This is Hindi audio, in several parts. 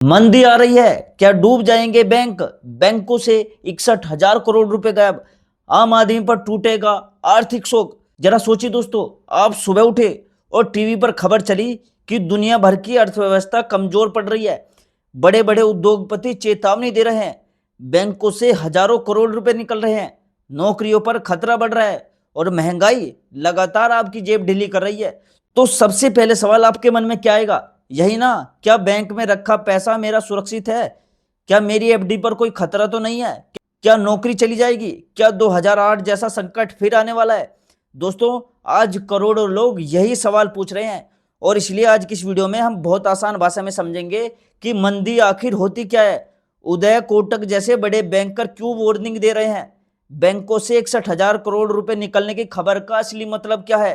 मंदी आ रही है, क्या डूब जाएंगे बैंक? बैंकों से 61,000 करोड़ रुपए गायब। आम आदमी पर टूटेगा आर्थिक शोक। जरा सोचिए दोस्तों, आप सुबह उठे और टीवी पर खबर चली कि दुनिया भर की अर्थव्यवस्था कमजोर पड़ रही है। बड़े बड़े उद्योगपति चेतावनी दे रहे हैं, बैंकों से हजारों करोड़ रुपए निकल रहे हैं, नौकरियों पर खतरा बढ़ रहा है और महंगाई लगातार आपकी जेब ढीली कर रही है। तो सबसे पहले सवाल आपके मन में क्या आएगा? यही ना, क्या बैंक में रखा पैसा मेरा सुरक्षित है? क्या मेरी एफडी पर कोई खतरा तो नहीं है? क्या नौकरी चली जाएगी? क्या 2008 जैसा संकट फिर आने वाला है? दोस्तों, आज करोड़ों लोग यही सवाल पूछ रहे हैं और इसलिए आज की इस वीडियो में हम बहुत आसान भाषा में समझेंगे कि मंदी आखिर होती क्या है। उदय कोटक जैसे बड़े बैंकर क्यों वार्निंग दे रहे हैं? बैंकों से 61,000 करोड़ रुपए निकलने की खबर का असली मतलब क्या है?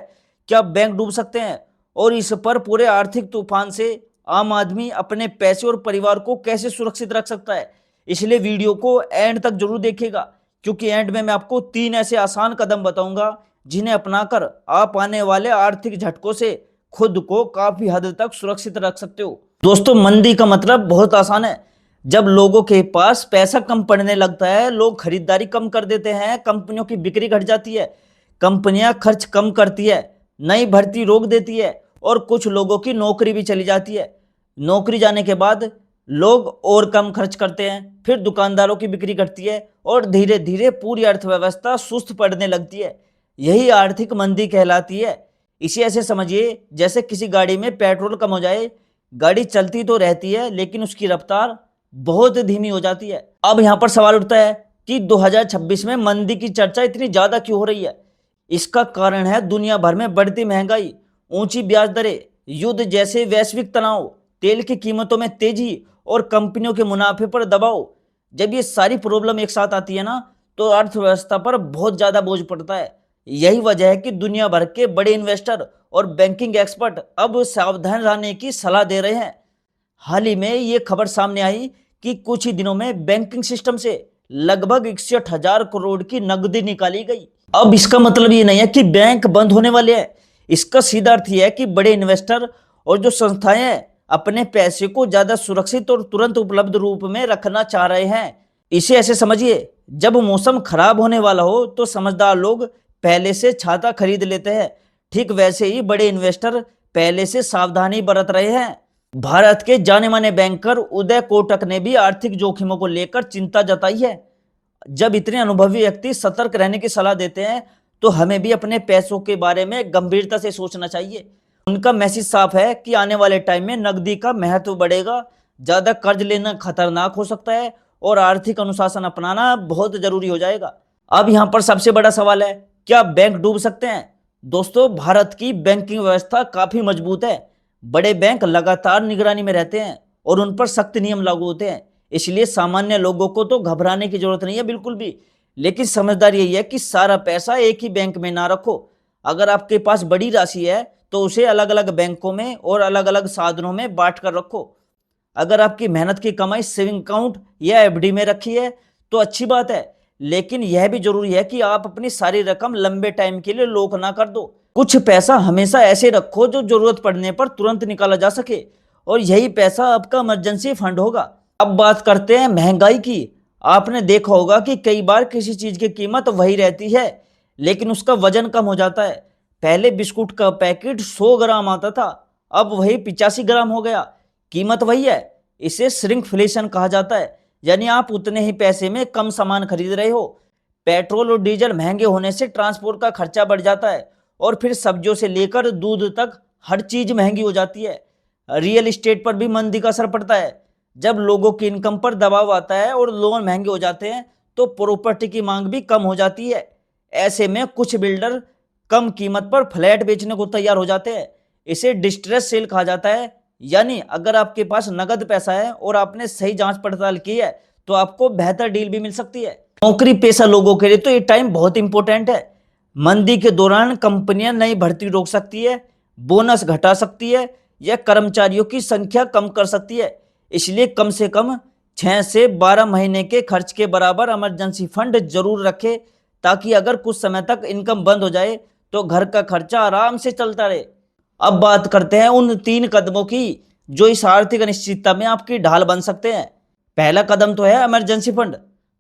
क्या बैंक डूब सकते हैं? और इस पर पूरे आर्थिक तूफान से आम आदमी अपने पैसे और परिवार को कैसे सुरक्षित रख सकता है? इसलिए वीडियो को एंड तक जरूर देखिएगा, क्योंकि एंड में मैं आपको 3 ऐसे आसान कदम बताऊंगा जिन्हें अपनाकर आप आने वाले आर्थिक झटकों से खुद को काफी हद तक सुरक्षित रख सकते हो। दोस्तों, मंदी का मतलब बहुत आसान है। जब लोगों के पास पैसा कम पड़ने लगता है, लोग खरीदारी कम कर देते हैं, कंपनियों की बिक्री घट जाती है, कंपनियां खर्च कम करती है, नई भर्ती रोक देती है और कुछ लोगों की नौकरी भी चली जाती है। नौकरी जाने के बाद लोग और कम खर्च करते हैं, फिर दुकानदारों की बिक्री घटती है और धीरे धीरे पूरी अर्थव्यवस्था सुस्त पड़ने लगती है। यही आर्थिक मंदी कहलाती है। इसे ऐसे समझिए जैसे किसी गाड़ी में पेट्रोल कम हो जाए। गाड़ी चलती तो रहती है लेकिन उसकी रफ्तार बहुत धीमी हो जाती है। अब यहां पर सवाल उठता है कि 2026 में मंदी की चर्चा इतनी ज्यादा क्यों हो रही है? इसका कारण है दुनिया भर में बढ़ती महंगाई, ऊंची ब्याज दरें, युद्ध जैसे वैश्विक तनाव, तेल की कीमतों में तेजी और कंपनियों के मुनाफे पर दबाव। जब ये सारी प्रॉब्लम एक साथ आती है ना, तो अर्थव्यवस्था पर बहुत ज्यादा बोझ पड़ता है। यही वजह है कि दुनिया भर के बड़े इन्वेस्टर और बैंकिंग एक्सपर्ट अब सावधान रहने की सलाह दे रहे हैं। हाल ही में ये खबर सामने आई कि कुछ ही दिनों में बैंकिंग सिस्टम से लगभग 61,000 करोड़ की नकदी निकाली गई। अब इसका मतलब ये नहीं है कि बैंक बंद होने वाले हैं। इसका सीधा अर्थ यह है कि बड़े इन्वेस्टर और जो संस्थाएं हैं अपने पैसे को ज्यादा सुरक्षित और तुरंत उपलब्ध रूप में रखना चाह रहे हैं। इसे ऐसे समझिए, जब मौसम खराब होने वाला हो तो समझदार लोग पहले से छाता खरीद लेते हैं। ठीक वैसे ही बड़े इन्वेस्टर पहले से सावधानी बरत रहे हैं। भारत के जाने माने बैंकर उदय कोटक ने भी आर्थिक जोखिमों को लेकर चिंता जताई है। जब इतने अनुभवी व्यक्ति सतर्क रहने की सलाह देते हैं, तो हमें भी अपने पैसों के बारे में गंभीरता से सोचना चाहिए। उनका मैसेज साफ है कि आने वाले टाइम में नकदी का महत्व बढ़ेगा, ज्यादा कर्ज लेना खतरनाक हो सकता है और आर्थिक अनुशासन अपनाना बहुत जरूरी हो जाएगा। अब यहां पर सबसे बड़ा सवाल है, क्या बैंक डूब सकते हैं? दोस्तों, भारत की बैंकिंग व्यवस्था काफी मजबूत है। बड़े बैंक लगातार निगरानी में रहते हैं और उन पर सख्त नियम लागू होते हैं। इसलिए सामान्य लोगों को तो घबराने की जरूरत नहीं है बिल्कुल भी। लेकिन समझदारी यही है कि सारा पैसा एक ही बैंक में ना रखो। अगर आपके पास बड़ी राशि है तो उसे अलग अलग बैंकों में और अलग अलग साधनों में बांट कर रखो। अगर आपकी मेहनत की कमाई सेविंग अकाउंट या एफडी में रखी है तो अच्छी बात है, लेकिन यह भी जरूरी है कि आप अपनी सारी रकम लंबे टाइम के लिए लॉक ना कर दो। कुछ पैसा हमेशा ऐसे रखो जो जरूरत पड़ने पर तुरंत निकाला जा सके, और यही पैसा आपका इमरजेंसी फंड होगा। अब बात करते हैं महंगाई की। आपने देखा होगा कि कई बार किसी चीज की कीमत वही रहती है लेकिन उसका वजन कम हो जाता है। पहले बिस्कुट का पैकेट 100 ग्राम आता था, अब वही 85 ग्राम हो गया। कीमत वही है। इसे श्रिंकफ्लेशन कहा जाता है, यानी आप उतने ही पैसे में कम सामान खरीद रहे हो। पेट्रोल और डीजल महंगे होने से ट्रांसपोर्ट का खर्चा बढ़ जाता है और फिर सब्जियों से लेकर दूध तक हर चीज महंगी हो जाती है। रियल एस्टेट पर भी मंदी का असर पड़ता है। जब लोगों की इनकम पर दबाव आता है और लोन महंगे हो जाते हैं तो प्रॉपर्टी की मांग भी कम हो जाती है। ऐसे में कुछ बिल्डर कम कीमत पर फ्लैट बेचने को तैयार हो जाते हैं। इसे डिस्ट्रेस सेल कहा जाता है। यानी अगर आपके पास नगद पैसा है और आपने सही जांच पड़ताल की है तो आपको बेहतर डील भी मिल सकती है। नौकरी पेशा लोगों के लिए तो ये टाइम बहुत इंपॉर्टेंट है। मंदी के दौरान कंपनियां नई भर्ती रोक सकती है, बोनस घटा सकती है या कर्मचारियों की संख्या कम कर सकती है। इसलिए कम से कम 6 से 12 महीने के खर्च के बराबर इमरजेंसी फंड जरूर रखें, ताकि अगर कुछ समय तक इनकम बंद हो जाए तो घर का खर्चा आराम से चलता रहे। अब बात करते हैं उन 3 कदमों की जो इस आर्थिक अनिश्चितता में आपकी ढाल बन सकते हैं। पहला कदम तो है इमरजेंसी फंड।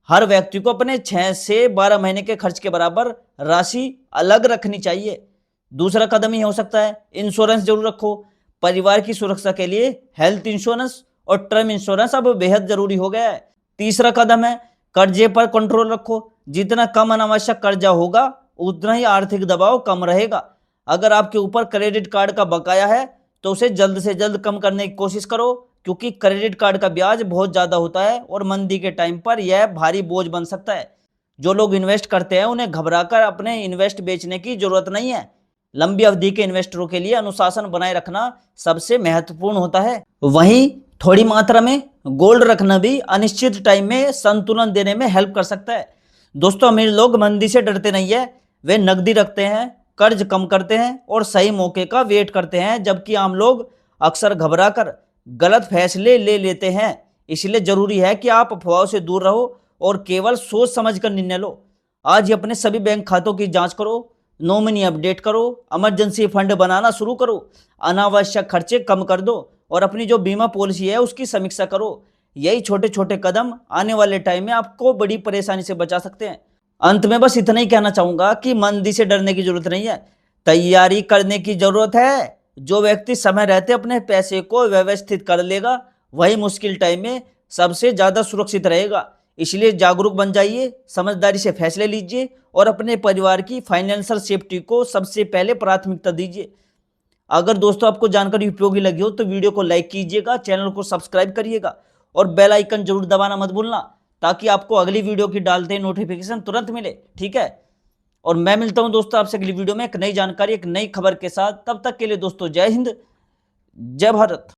हर व्यक्ति को अपने 6 से 12 महीने के खर्च के बराबर राशि अलग रखनी चाहिए। दूसरा कदम ही हो सकता है इंश्योरेंस जरूर रखो। परिवार की सुरक्षा के लिए हेल्थ इंश्योरेंस और टर्म इंश्योरेंस अब बेहद जरूरी हो गया है। तीसरा कदम है कर्जे पर कंट्रोल रखो। जितना कम अनावश्यक कर्जा होगा उतना ही आर्थिक दबाव कम रहेगा। अगर आपके ऊपर क्रेडिट कार्ड का बकाया है तो उसे जल्द से जल्द कम करने की कोशिश करो, क्योंकि क्रेडिट कार्ड का ब्याज बहुत ज्यादा होता है और मंदी के टाइम पर यह भारी बोझ बन सकता है। जो लोग इन्वेस्ट करते हैं उन्हें घबराकर अपने इन्वेस्ट बेचने की जरूरत नहीं है। लंबी अवधि के इन्वेस्टरों के लिए अनुशासन बनाए रखना सबसे महत्वपूर्ण होता है। वहीं थोड़ी मात्रा में गोल्ड रखना भी अनिश्चित टाइम में संतुलन देने में हेल्प कर सकता है। दोस्तों, अमीर लोग मंदी से डरते नहीं है, वे नकदी रखते हैं, कर्ज कम करते हैं और सही मौके का वेट करते हैं, जबकि आम लोग अक्सर घबराकर गलत फैसले ले लेते हैं। इसलिए जरूरी है कि आप अफवाहों से दूर रहो और केवल सोच समझ कर निर्णय लो। आज ही अपने सभी बैंक खातों की जांच करो, नॉमिनी अपडेट करो, इमरजेंसी फंड बनाना शुरू करो, अनावश्यक खर्चे कम कर दो और अपनी जो बीमा पॉलिसी है उसकी समीक्षा करो। यही छोटे छोटे कदम आने वाले टाइम में आपको बड़ी परेशानी से बचा सकते हैं। अंत में बस इतना ही कहना चाहूंगा कि मंदी से डरने की जरूरत नहीं है, तैयारी करने की जरूरत है। जो व्यक्ति समय रहते अपने पैसे को व्यवस्थित कर लेगा वही मुश्किल टाइम में सबसे ज्यादा सुरक्षित रहेगा। इसलिए जागरूक बन जाइए, समझदारी से फैसले लीजिए और अपने परिवार की फाइनेंशियल सेफ्टी को सबसे पहले प्राथमिकता दीजिए। अगर दोस्तों आपको जानकारी उपयोगी लगी हो तो वीडियो को लाइक कीजिएगा, चैनल को सब्सक्राइब करिएगा और बेल आइकन जरूर दबाना मत भूलना, ताकि आपको अगली वीडियो की डालते ही नोटिफिकेशन तुरंत मिले। ठीक है, और मैं मिलता हूं दोस्तों आपसे अगली वीडियो में एक नई जानकारी, एक नई खबर के साथ। तब तक के लिए दोस्तों जय हिंद, जय भारत।